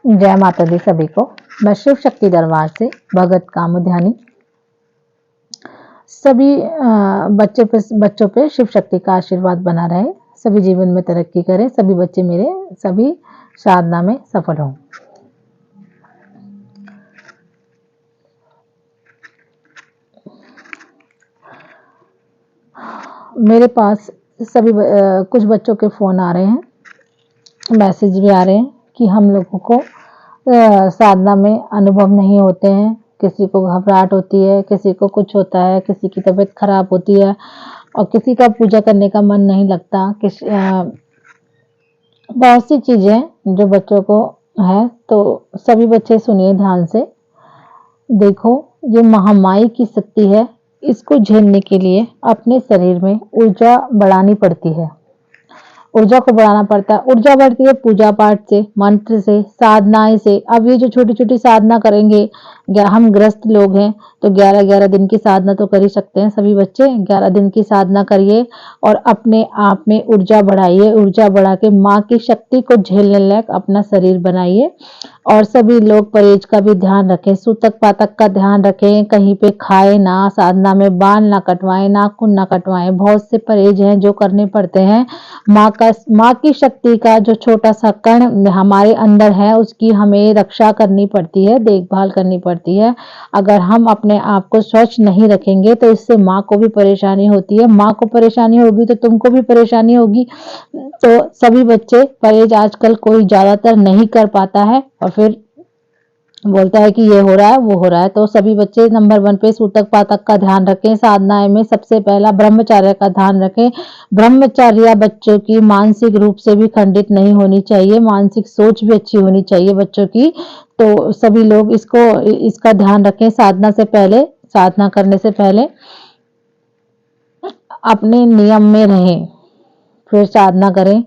जय माता दी सभी को। मैं शिव शक्ति दरबार से भगत कामध्यानी। सभी बच्चों पे शिव शक्ति का आशीर्वाद बना रहे, सभी जीवन में तरक्की करें, सभी बच्चे मेरे सभी साधना में सफल हों। मेरे पास सभी कुछ बच्चों के फोन आ रहे हैं, मैसेज भी आ रहे हैं कि हम लोगों को साधना में अनुभव नहीं होते हैं। किसी को घबराहट होती है, किसी को कुछ होता है, किसी की तबीयत खराब होती है और किसी का पूजा करने का मन नहीं लगता। बहुत सी चीजें जो बच्चों को है। तो सभी बच्चे सुनिए ध्यान से। देखो, ये महामाई की शक्ति है, इसको झेलने के लिए अपने शरीर में ऊर्जा बढ़ानी पड़ती है। ऊर्जा को बढ़ाना पड़ता है। ऊर्जा बढ़ती है पूजा पाठ से, मंत्र से, साधनाएं से। अब ये जो छोटी छोटी साधना करेंगे, हम ग्रस्त लोग हैं तो 11-11 दिन की साधना तो कर ही सकते हैं। सभी बच्चे 11 दिन की साधना करिए और अपने आप में ऊर्जा बढ़ाइए। ऊर्जा बढ़ा के माँ की शक्ति को झेलने लायक अपना शरीर बनाइए। और सभी लोग परहेज का भी ध्यान रखें, सूतक पातक का ध्यान रखें, कहीं पे खाए ना, साधना में बाल ना कटवाएं, नाखून ना कटवाएं। बहुत से परहेज हैं जो करने पड़ते हैं। माँ की शक्ति का जो छोटा सा कण हमारे अंदर है, उसकी हमें रक्षा करनी पड़ती है, देखभाल करनी पड़ती है। अगर हम अपने आप को स्वच्छ नहीं रखेंगे तो इससे माँ को भी परेशानी होती है। माँ को परेशानी होगी तो तुमको भी परेशानी होगी। तो सभी बच्चे परहेज आजकल कोई ज्यादातर नहीं कर पाता है और फिर बोलता है कि ये हो रहा है वो हो रहा है। तो सभी बच्चे नंबर 1 पे सूतक पातक का ध्यान रखें। साधनाएं में सबसे पहला ब्रह्मचर्य का ध्यान रखें। ब्रह्मचर्य बच्चों की मानसिक रूप से भी खंडित नहीं होनी चाहिए, मानसिक सोच भी अच्छी होनी चाहिए बच्चों की। तो सभी लोग इसका ध्यान रखें। साधना से पहले, साधना करने से पहले अपने नियम में रहें, फिर साधना करें।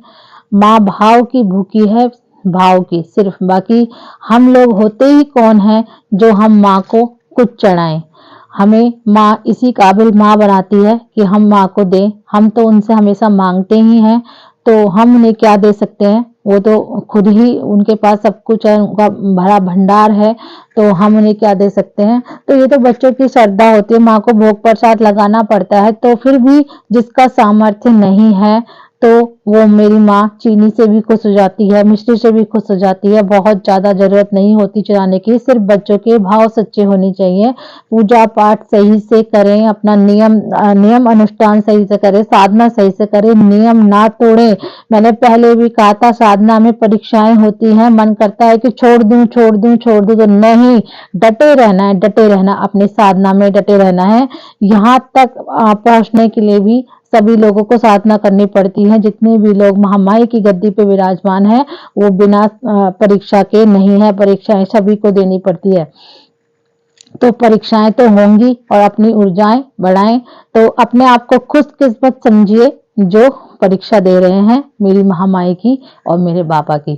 माँ भाव की भूखी है, भाव की सिर्फ। बाकी हम लोग होते ही कौन है जो हम माँ को कुछ चढ़ाएं। हमें माँ इसी काबिल माँ बनाती है कि हम माँ को दें। हम तो उनसे हमेशा मांगते ही हैं, तो हम उन्हें क्या दे सकते हैं? वो तो खुद ही, उनके पास सब कुछ है, उनका भरा भंडार है, तो हम उन्हें क्या दे सकते हैं? तो ये तो बच्चों की श्रद्धा होती है। माँ को भोग प्रसाद लगाना पड़ता है। तो फिर भी जिसका सामर्थ्य नहीं है तो वो मेरी माँ चीनी से भी खुश हो जाती है, मिष्टी से भी खुश हो जाती है। बहुत ज्यादा जरूरत नहीं होती चढ़ाने की, सिर्फ बच्चों के भाव सच्चे होने चाहिए। पूजा पाठ सही से करें, अपना नियम अनुष्ठान सही से करें, साधना सही से करें, नियम ना तोड़ें। मैंने पहले भी कहा था, साधना में परीक्षाएं होती हैं, मन करता है कि छोड़ दूं तो नहीं, डटे रहना है, डटे रहना, अपनी साधना में डटे रहना है। यहाँ तक पहुंचने के लिए भी सभी लोगों को साधना करनी पड़ती है। जितने भी लोग महामाई की गद्दी पे विराजमान है वो बिना परीक्षा के नहीं है, परीक्षाएं सभी को देनी पड़ती है। तो परीक्षाएं तो होंगी और अपनी ऊर्जाएं बढ़ाएं। तो अपने आप को खुशकिस्मत समझिए जो परीक्षा दे रहे हैं मेरी महामाई की और मेरे बाबा की।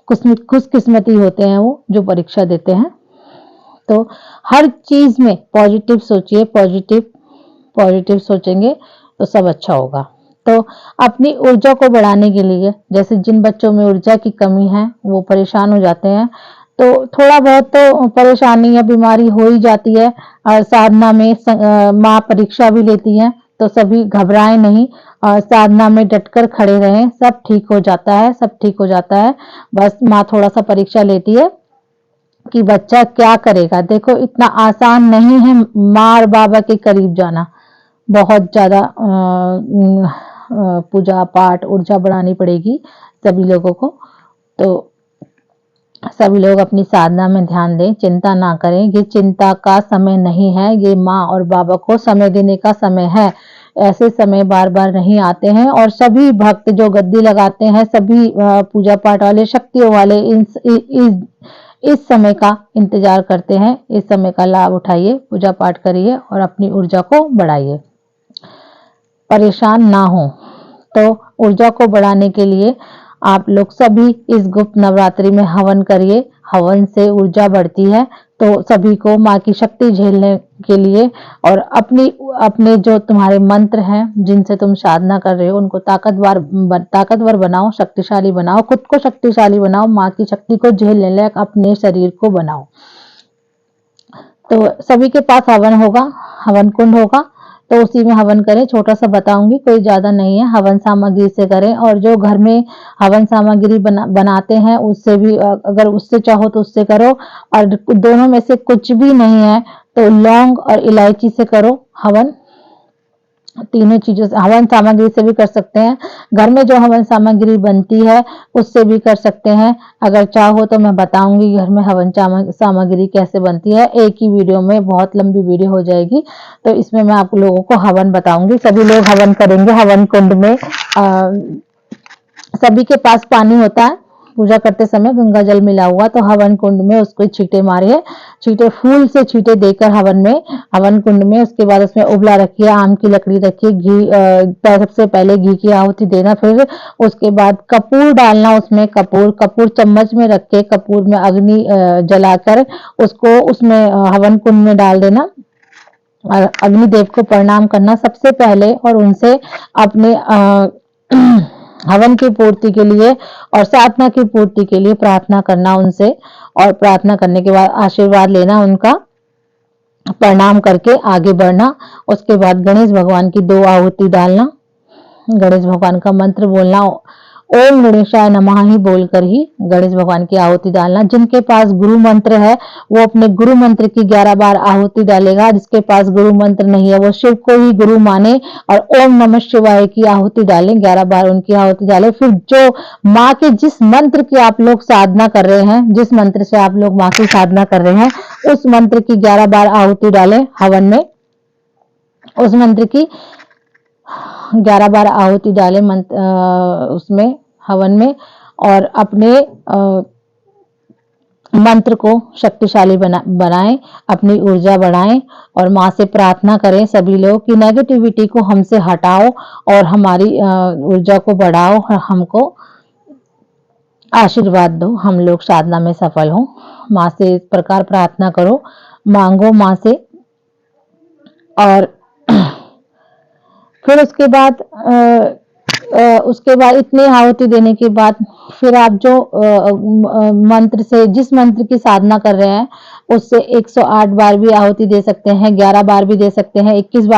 खुशकिस्मती होते हैं वो जो परीक्षा देते हैं। तो हर चीज में पॉजिटिव सोचिए, पॉजिटिव सोचेंगे तो सब अच्छा होगा। तो अपनी ऊर्जा को बढ़ाने के लिए, जैसे जिन बच्चों में ऊर्जा की कमी है वो परेशान हो जाते हैं, तो थोड़ा बहुत तो परेशानी या बीमारी हो ही जाती है। और साधना में माँ परीक्षा भी लेती है, तो सभी घबराएं नहीं और साधना में डटकर खड़े रहें। सब ठीक हो जाता है, सब ठीक हो जाता है। बस माँ थोड़ा सा परीक्षा लेती है कि बच्चा क्या करेगा। देखो, इतना आसान नहीं है माँ और बाबा के करीब जाना। बहुत ज्यादा पूजा पाठ ऊर्जा बढ़ानी पड़ेगी सभी लोगों को। तो सभी लोग अपनी साधना में ध्यान दें, चिंता ना करें। ये चिंता का समय नहीं है, ये माँ और बाबा को समय देने का समय है। ऐसे समय बार बार नहीं आते हैं। और सभी भक्त जो गद्दी लगाते हैं, सभी पूजा पाठ वाले, शक्तियों वाले इस समय का इंतजार करते हैं। इस समय का लाभ उठाइए, पूजा पाठ करिए और अपनी ऊर्जा को बढ़ाइए, परेशान ना हो। तो ऊर्जा को बढ़ाने के लिए आप लोग सभी इस गुप्त नवरात्रि में हवन करिए। हवन से ऊर्जा बढ़ती है। तो सभी को माँ की शक्ति झेलने के लिए और अपने जो तुम्हारे मंत्र हैं जिनसे तुम साधना कर रहे हो उनको ताकतवर बनाओ, शक्तिशाली बनाओ, खुद को शक्तिशाली बनाओ, माँ की शक्ति को झेलने लायक अपने शरीर को बनाओ। तो सभी के पास हवन होगा, हवन कुंड होगा, तो उसी में हवन करें। छोटा सा बताऊंगी, कोई ज्यादा नहीं है। हवन सामग्री से करें और जो घर में हवन सामग्री बनाते हैं उससे भी, अगर उससे चाहो तो उससे करो, और दोनों में से कुछ भी नहीं है तो लौंग और इलायची से करो हवन। तीनों चीजों से, हवन सामग्री से भी कर सकते हैं, घर में जो हवन सामग्री बनती है उससे भी कर सकते हैं। अगर चाहो तो मैं बताऊंगी घर में हवन सामग्री कैसे बनती है, एक ही वीडियो में, बहुत लंबी वीडियो हो जाएगी, तो इसमें मैं आप लोगों को हवन बताऊंगी। सभी लोग हवन करेंगे। हवन कुंड में सभी के पास पानी होता है, पूजा करते समय गंगा जल मिला हुआ, तो हवन कुंड में उसको छींटे मारिए, छींटे फूल से छींटे देकर हवन कुंड में, उसके बाद उसमें उबला रखिए, आम की लकड़ी रखिए, सबसे पहले घी की आहुति देना, फिर उसके बाद कपूर डालना, उसमें कपूर चम्मच में रख के कपूर में अग्नि जलाकर उसको उसमें हवन कुंड में डाल देना और अग्निदेव को प्रणाम करना सबसे पहले, और उनसे अपने हवन की पूर्ति के लिए और साधना की पूर्ति के लिए प्रार्थना करना उनसे, और प्रार्थना करने के बाद आशीर्वाद लेना उनका, प्रणाम करके आगे बढ़ना। उसके बाद गणेश भगवान की 2 आहुति डालना, गणेश भगवान का मंत्र बोलना, ओम गणेशाय नमः ही बोलकर ही गणेश भगवान की आहुति डालना। जिनके पास गुरु मंत्र है वो अपने गुरु मंत्र की 11 बार आहुति डालेगा, जिसके पास गुरु मंत्र नहीं है वो शिव को ही गुरु माने और ओम नमः शिवाय की आहुति डालें, 11 बार उनकी आहुति डालें। फिर जो माँ के जिस मंत्र की आप लोग साधना कर रहे हैं, जिस मंत्र से आप लोग माँ की साधना कर रहे हैं, उस मंत्र की 11 बार आहुति डालें हवन में, उस मंत्र की 11 बार आहुति डालें उसमें हवन में, और अपने मंत्र को शक्तिशाली बनाएं, अपनी ऊर्जा बढ़ाएं और माँ से प्रार्थना करें सभी लोग कि नेगेटिविटी को हमसे हटाओ और हमारी ऊर्जा को बढ़ाओ और हमको आशीर्वाद दो, हम लोग साधना में सफल हों। माँ से इस प्रकार प्रार्थना करो, मांगो माँ से। और फिर उसके बाद इतनी आहुति देने के बाद फिर आप जो मंत्र से, जिस मंत्र की साधना कर रहे हैं उससे 108 बार भी आहुति दे सकते हैं, 11 बार भी दे सकते हैं, 21 बार